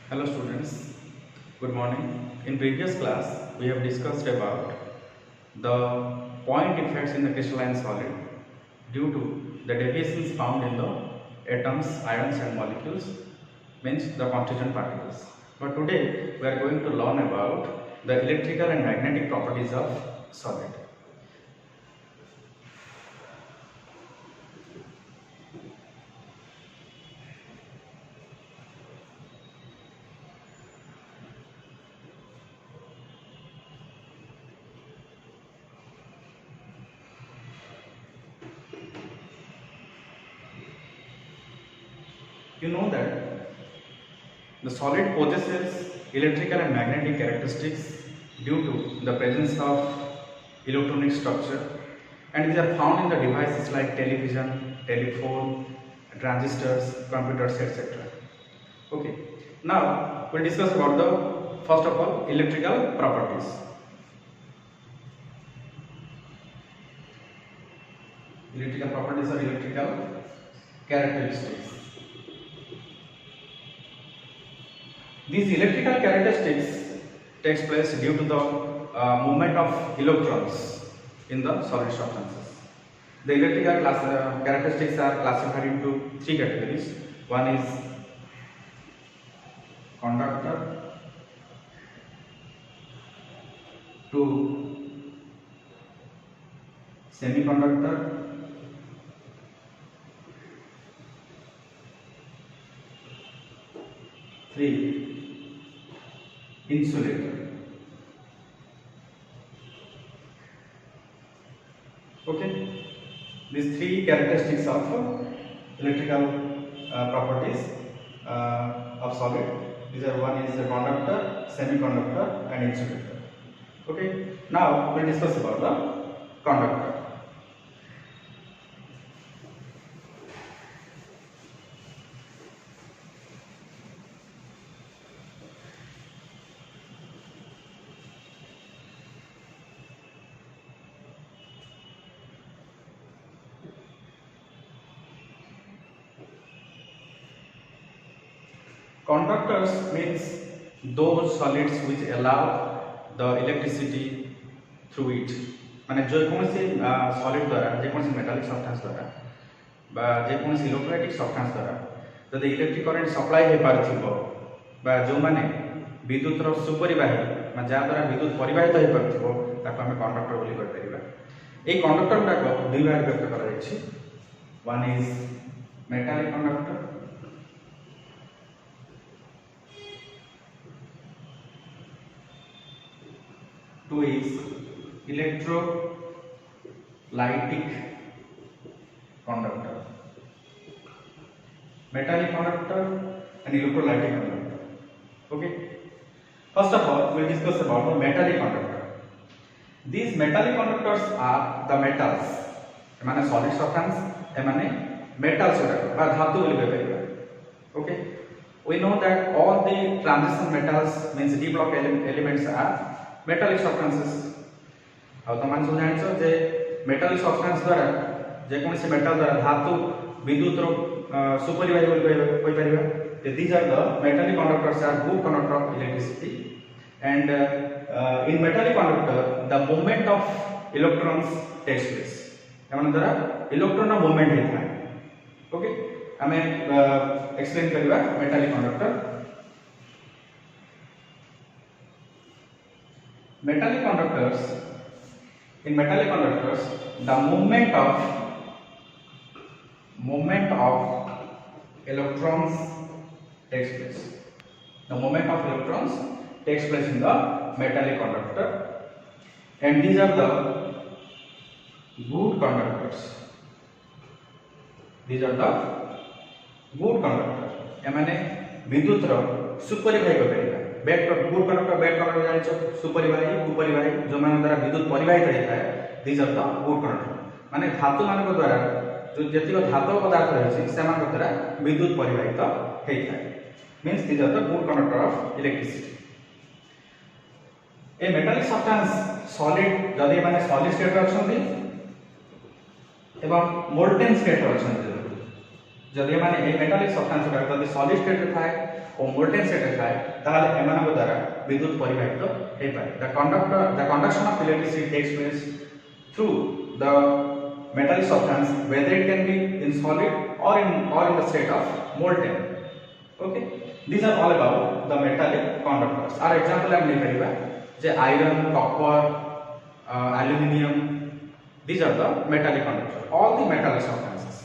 Hello students, good morning. In previous class, we have discussed about the point effects in the crystalline solid due to the deviations found in the atoms, ions and molecules, means the constituent particles. But today, we are going to learn about the electrical and magnetic properties of solid. You know that the solid possesses electrical and magnetic characteristics due to the presence of electronic structure, and these are found in the devices like television, telephone, transistors, computers, etc. Okay, now we'll discuss about the first of all electrical properties. Electrical properties are electrical characteristics. These electrical characteristics takes place due to the movement of electrons in the solid substances. The electrical characteristics are classified into three categories. One is conductor, two semiconductor, three insulator. Okay, these three characteristics of electrical properties of solid. These are one is the conductor, semiconductor, and insulator. Okay, now we will discuss about the conductor. Conductors means those solids which allow the electricity through it. माने जो कौन सी solid द्वारा जे कौन सी metallic substance द्वारा बा जे कौन सी electrolytic substance द्वारा जदि इलेक्ट्रिक करंट सप्लाई हे पारथिबो बा जो माने विद्युत रो सुपरिवाही मा जा द्वारा विद्युत परिवाहित हे पारथिबो ताको हम कंडक्टर बोली कर परिबा। ए कंडक्टर गुडा दुई भाग व्यक्त करा जायछि। One is metallic conductor, two is electrolytic conductor. Metallic conductor and electrolytic conductor. Okay. First of all, we will discuss about the metallic conductor. These metallic conductors are the metals. एमाने solid substance, एमाने metals बा धातु बोली कहबा. Okay. We know that all the transition metals means d block elements are metallic substances आ तो मान जानिछ जे metallic substance द्वारा जे कोनसी मेटल द्वारा धातु विद्युत रो सुपरिवाही बोली कहि परिबा। These are the metallic conductors are good conductor of electricity and in metallic conductor the movement of electrons takes place एमन द्वारा इलेक्ट्रॉन रो मूवमेंट हे थाय। ओके, हमें एक्सप्लेन करबा metallic conductor. Metallic conductors, in metallic conductors the movement of electrons takes place. The movement of electrons takes place in the metallic conductor, and these are the good conductors. These are the good conductor. एमाने विद्युत रो सुपरिवाही करिबा। Bad good conductor bad conductor जानिछ सुपरिवाही उपरिवाही जो मान द्वारा विद्युत परिवाहित होई थाए। These are the good conductor माने धातु मानक द्वारा जो जतिक धातु पदार्थ रहिछि सेमान द्वारा विद्युत परिवाहित होई थाए। Means these are the good conductor of electricity. A metallic substance solid जदि माने सॉलिड स्टेट रे अछंती एवं मोल्टेन स्टेट रे अछंती जदि माने ए मेटालिक सब्सटेंस जदि सॉलिड स्टेट रे थाए और मोल्टेन स्टेट थाए ताहले एमानक द्वारा विद्युत परिवाहित हे पारे the conduction of electricity takes place through the metallic substance whether it can be in solid or in the state of molten. Okay, these are all about the metallic conductors. Our example I am named kariba je iron, copper, aluminium. These are the metallic conductors. All the metallic substances,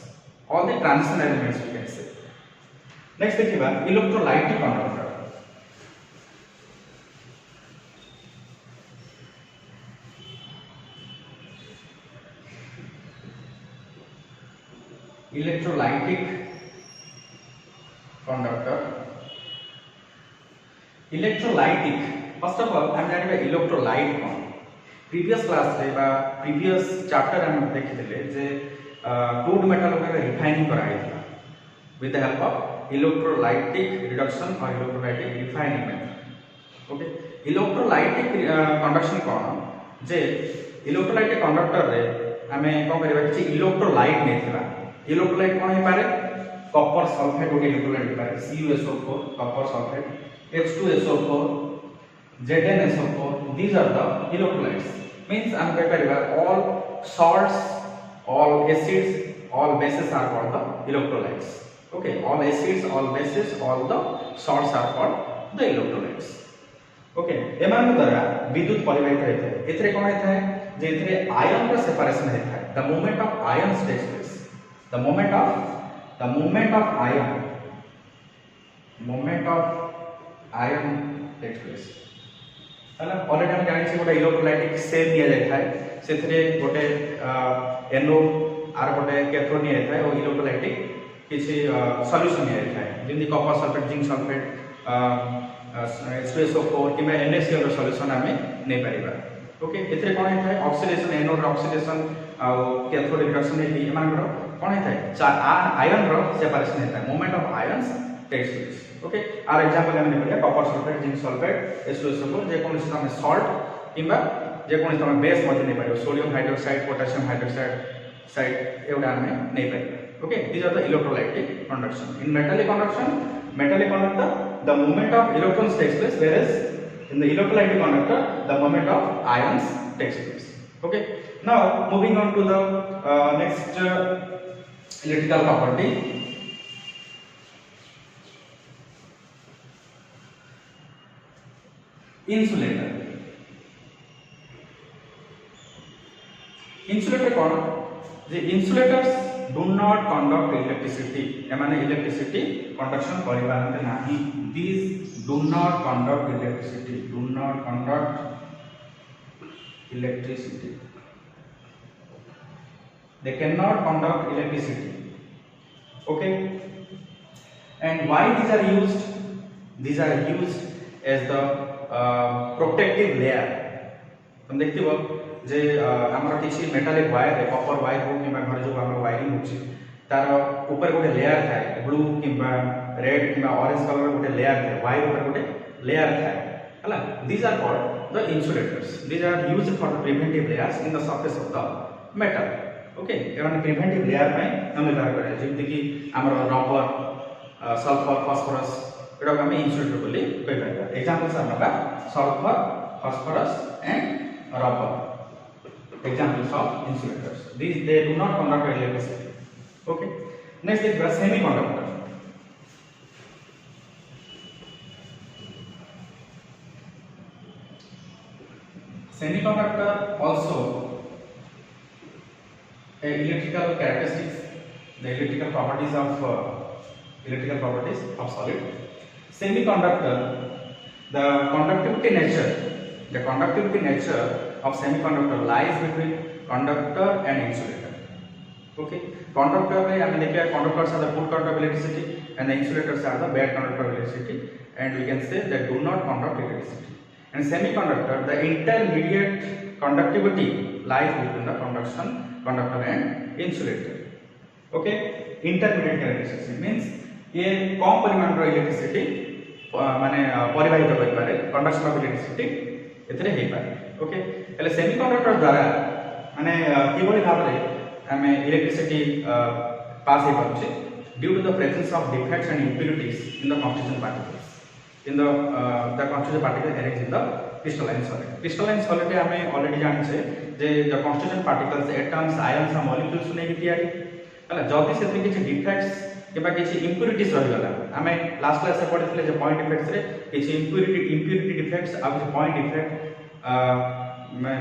all the transition elements we can say. Next देखिबा electrolytic conductor. Electrolytic conductor. Electrolytic. First of all, I am जानिबा electrolyte कौन. Previous class रे बा previous chapter हम देखिथिले जे crude metal वगैरह refining कराइथिला with the help of electrolytic reduction or electrolytic refining method. Okay. Electrolytic conduction कौन जे electrolytic conductor रे हमें कौन करिबा कि electrolyte नेथिबा इलेक्ट्रोलाइट कौन है पारे कॉपर सल्फेट गोटे इलेक्ट्रोलाइट है पारे CuSO4 copper sulphate H2SO4 ZnSO4 these are the electrolytes means हम कह परिबा all salts all acids all bases are called the electrolytes. Okay, all acids all bases all the salts are called the electrolytes. Okay, एमान द्वारा विद्युत परिवाहित रहते हैं एथरे कौन रहता है जे एथरे आयन का सेपरेशन रहता है the movement of ions takes place. The movement of ion takes place. हैना ऑलरेडी हम जानि छी गोटे इलेक्ट्रोलाइटिक सेल निया जाय थाय सेथरे गोटे एनोड आर गोटे कैथोड निया जाय थाय और इलेक्ट्रोलाइटिक किछि सॉल्यूशन निया जाय थाय जेमि copper sulphate zinc sulphate H2SO4 किबा NaCl रो सॉल्यूशन हमें नै परिबा. ओके एथरे कोन है ऑक्सीडेशन एनोड ऑक्सीडेशन आ कैथोड रिडक्शन है एमान कौन है आयन रो सेपरेशन है movement of ions takes place. Okay आर एग्जांपल हमने पढ़िया copper sulphate zinc sulphate H2SO4 जे कोन हम सॉल्ट किबा जे कोन हम बेस मते नै पारियो सोडियम हाइड्रोक्साइड पोटेशियम हाइड्रोक्साइड एवडा हमें नै पारियो. Okay these are the electrolytic conduction. In metallic conductor the movement of electrons takes place whereas in the electrolytic conductor the movement of ions takes place. Okay, now moving on to the next electrical property. Insulator कौन जे insulators do not conduct electricity एमाने electricity conduction परिबारते नाही. These do not conduct electricity. They cannot conduct electricity. Okay, and why these are used? These are used as the protective layer. तुम देखिबो जे हमर किछि metallic wire है copper wire हो किबा घर जो हमर वायरिंग होछि तार ऊपर गोटे लेयर थाए ब्लू किबा रेड किबा ऑरेंज कलर गोटे लेयर थाए वायर ऊपर गोटे लेयर थाए हला. These are called the insulators. These are used for the preventive layers in the surface of the metal. Okay, एवं प्रिवेंटिव लेयर में हम व्यवहार करै जेमति कि हमर रबर सल्फर फास्फोरस एडा हम इंसुलेटर बोली कहि पाइबा. एग्जांपल्स हमका sulphur phosphorus and rubber. Examples of insulators. These they do not conduct electricity. Okay. Next is the semiconductor. Semiconductor also electrical characteristics, the electrical properties of solid. Semiconductor, the conductivity nature of semiconductor lies between conductor and insulator. Okay, conductor में हमने देखा conductors are the good conductor of electricity and the insulators are the bad conductor of electricity, and we can say that do not conduct electricity. And semiconductor, the intermediate conductivity lies between the conductor and insulator. Okay, intermediate characteristic means ये कम परिमाण रो electricity माने परिवाहित करि पारे conduction of electricity एथरे हे पारे. Okay एले सेमीकंडक्टर द्वारा माने किबोली भाबरे हमें इलेक्ट्रिसिटी पास हे पारुछे due to the presence of defects and impurities in the constituent particles. in the constituent particle arranged in the crystalline solid. Crystalline solid आमे already जानिछे जे the constituent particles atoms ions और molecules ने तैयारी हला जदी से किछि डिफेक्ट्स केबा किछि इम्प्युरिटीज रहि गला आमे लास्ट क्लास रे पढिथिले जे पॉइंट डिफेक्ट्स रे किछि इम्प्युरिटी डिफेक्ट्स आ point defect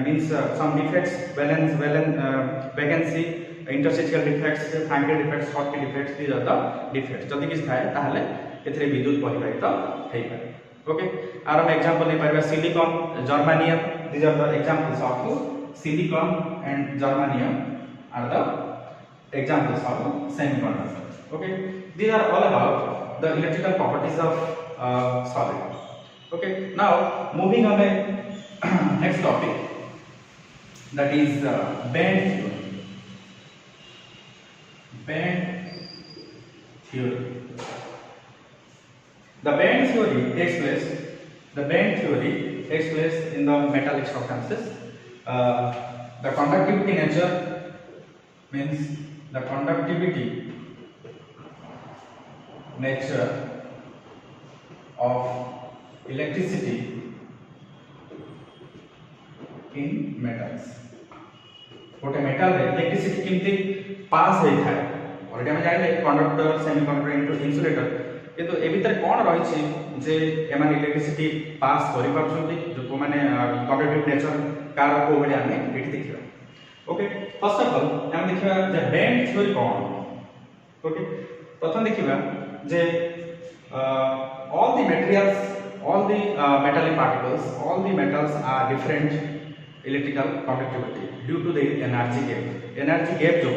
means some defects vacancy interstitial defects Frankel defects Schottky defects these are the defects जदी किछि थाए ताहले एथरे विद्युत परिवाहित हेइ पारे ओके आर हम एग्जांपल ले परबा silicon germanium these are the examples of silicon and germanium are the examples of semiconductor okay these are all about the electrical properties of solid okay now moving on next topic that is band theory. The band theory takes place in the metallic substances. The conductivity nature means the conductivity nature of electricity in metals. गोटे metal रे electricity केमती पास होई थाए already हम जानिले conductor semiconductor insulator किंतु ए भीतर कोन रही छि जे एमान इलेक्ट्रिसिटी पास करि पाछुंती जो माने कंडक्टिव नेचर कार को बडे हमें एठी देखिबा ओके फर्स्ट ऑफ ऑल हम देखिबा जे बैंड थ्योरी कोन ओके प्रथम देखिबा जे all the materials all the metallic particles all the metals are different electrical conductivity due to the energy gap जो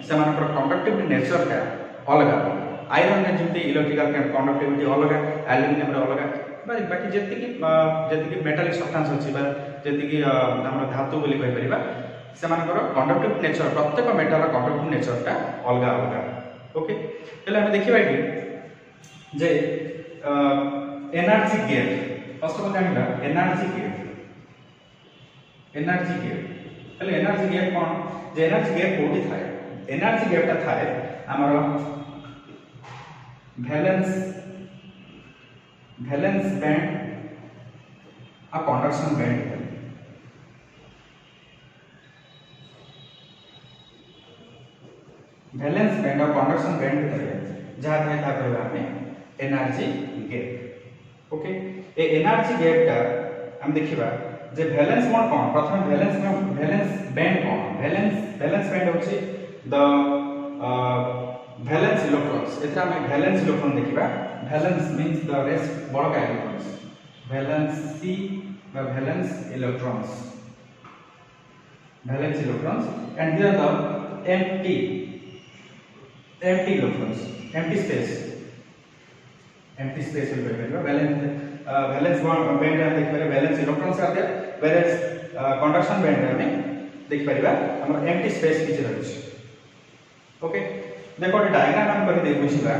सेमानकर कंडक्टिविटी नेचर का अलग आयरन में जेमती इलेक्ट्रिकल कंडक्टिविटी अलग aluminium रे अलग बाकी जेतिकी मेटालिक सब्सटेंस अछि बा जेतिकी हमर धातु बोली कहि परिबा सेमानकर कंडक्टिविटी नेचर प्रत्येक मेटाल कंडक्टिविटी नेचर का अलग ओके पहले हम देखिबा कि जे energy gap first of all जानिबा एनर्जी गैप पहले एनर्जी गैप कोन जे एनर्जी गैप कोठी थाए एनर्जी गैप ता थाए हमर वैलेंस बैंड आ कंडक्शन बैंड वैलेंस बैंड और कंडक्शन बैंड भितर जहा थाए ता कहबा हमें एनर्जी गैप ओके ए एनर्जी गैप ता हम देखिबा जे वैलेंस बॉन्ड कोन प्रथम वैलेंस बैंड कोन वैलेंस बैंड होछि द वैलेंस इलेक्ट्रॉन्स एतरा में वैलेंस इलेक्ट्रॉन देखिबा वैलेंस मींस द रेस्ट बड़का इलेक्ट्रॉन्स वैलेंसी व valence electrons and here the empty electrons empty space will be valence band देख पारे valence electrons are there whereas conduction band में देख Paribas हमर empty space किछ रहै छै ओके देखो डायग्राम हम करि देखै छिबा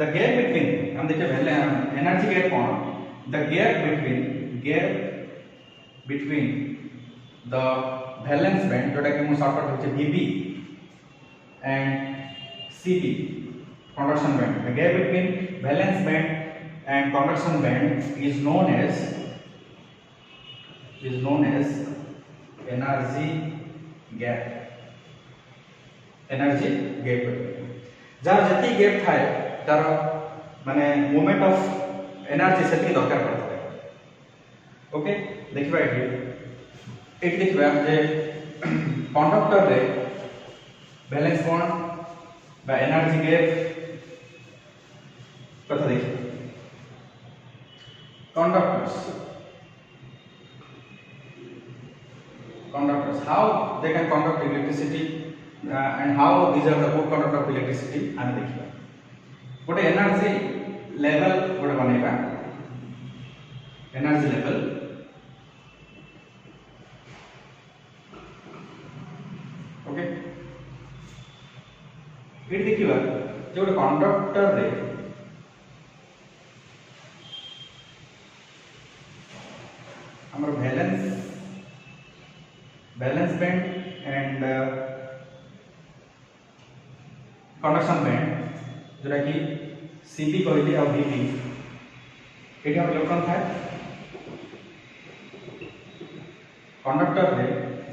the gap between हम देखिए पहले energy gap cone the gap between the valence band जोटा कि मु शॉर्टकट होचे VB and CP conduction band the gap between valence band and conduction band is known as energy gap jar जति gap थाए तार माने मोमेंट ऑफ एनर्जी सेति दरकार पड़ता ओके देखिबा एटी देखिबा जे कंडक्टर रे बैलेंस बॉन्ड बा एनर्जी गैप कथा देखिए conductors how they can conduct electricity and how these are the good conductor of electricity आने देखिए गोटे एनर्जी लेवल गोटे बनेबा एनर्जी लेवल ओके ये देखिबा जे गोटे कंडक्टर रे हमर balance band and conduction band जोटा कि सीपी कहली आ वीपी एठी हम इलेक्ट्रॉन थाए कंडक्टर रे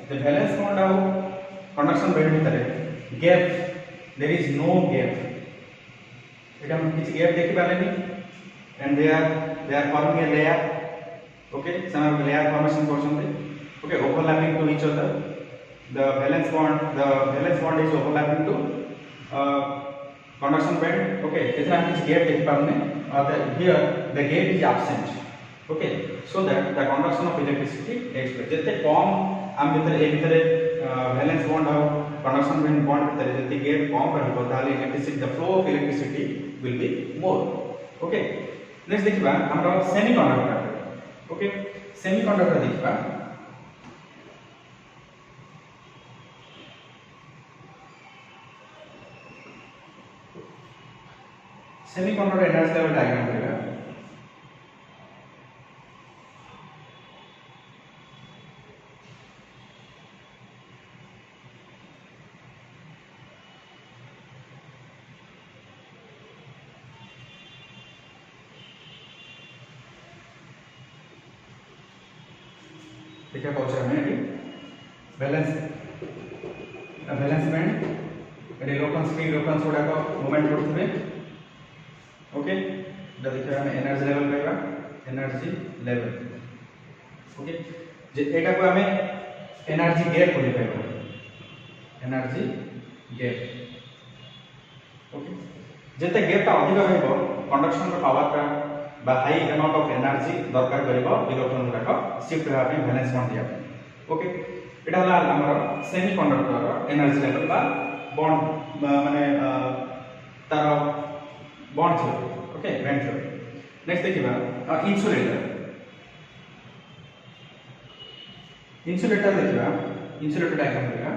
द वैलेंस बॉन्ड आ कंडक्शन बैंड भितर gap there is no gap एटा हम किछि गैप देखि पालेनी and they are forming a layer okay some layer formation करछन्ते okay overlapping to each other the valence bond is overlapping to conduction band okay एथरा हम किछि gap देखि पाउने here the gap is absent okay so that the conduction of electricity takes place जते कम हम भीतर ए भीतर valence bond और conduction band भीतर जते गैप कम रहबो ताले electricity the flow of electricity will be more okay next देखिबा हमरा semiconductor okay semiconductor देखिबा semiconductor energy level diagram करेगा देखिए पहुंचे हमें अभी बैलेंस बैंड एडी इलेक्ट्रॉन फ्री इलेक्ट्रॉन गुडा को मूवमेंट करथबे ओके देखिए हमें एनर्जी लेवल कहबा एनर्जी लेवल ओके जे एटा को हमें एनर्जी गैप बोली कहबा एनर्जी गैप ओके जेते गैप ता अधिक रहबो कंडक्शन रो पावर का बा हाई अमाउंट ऑफ एनर्जी दरकार करबो इलेक्ट्रॉन गुडा को शिफ्ट होआ पे बैलेंस बॉन्ड दिया ओके एटा हला हमर सेमीकंडक्टर रो एनर्जी लेवल बा बॉन्ड माने तार bond theory okay band theory next देखिबा इंसुलेटर देखिबा इंसुलेटर डायग्राम देखिबा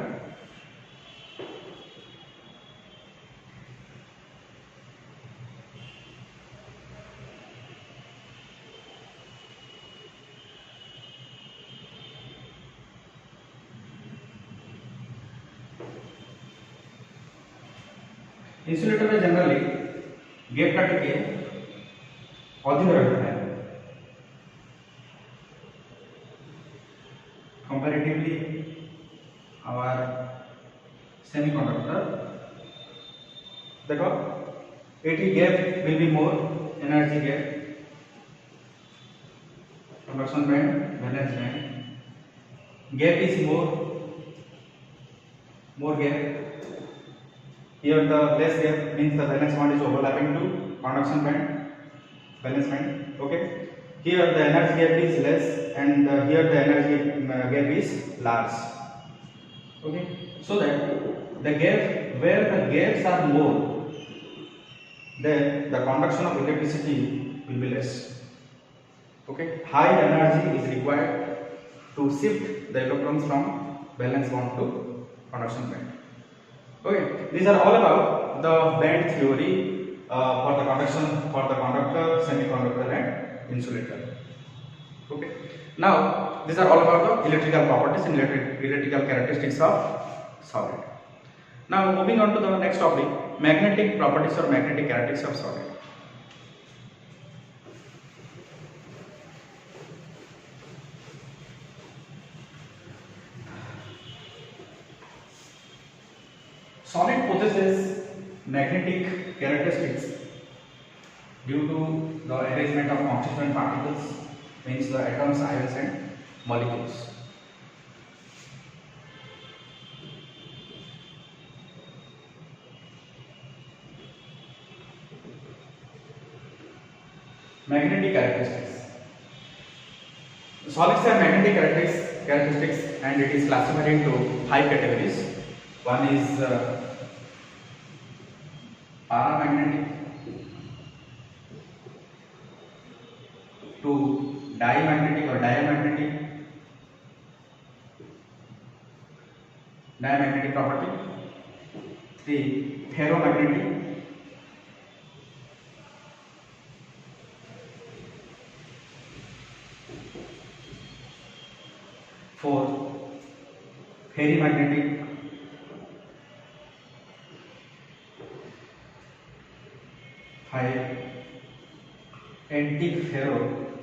इंसुलेटर में जनरली गैप का टिके अधिक रहता है कंपैरेटिवली आवर सेमीकंडक्टर देखो eighty gap will be more energy gap conduction band valence band gap is more gap here the less gap means the valence bond is overlapping to conduction band valence band okay here the energy gap is less and here the energy gap is large okay so that the gap where the gaps are more then the conduction of electricity will be less okay high energy is required to shift the electrons from valence bond to conduction band okay these are all about the band theory for the conductor semiconductor and insulator okay now these are all about the electrical properties and electrical characteristics of solid now moving on to the next topic magnetic properties or magnetic characteristics of solid solid possesses magnetic characteristics due to the arrangement of constituent particles means the atoms ions and molecules magnetic characteristics solids have magnetic characteristics and it is classified into 5 categories one is paramagnetic, 2 dimagnetic or diamagnetic property, 3 ferromagnetic, 4 ferrimagnetic, 5 antique ferro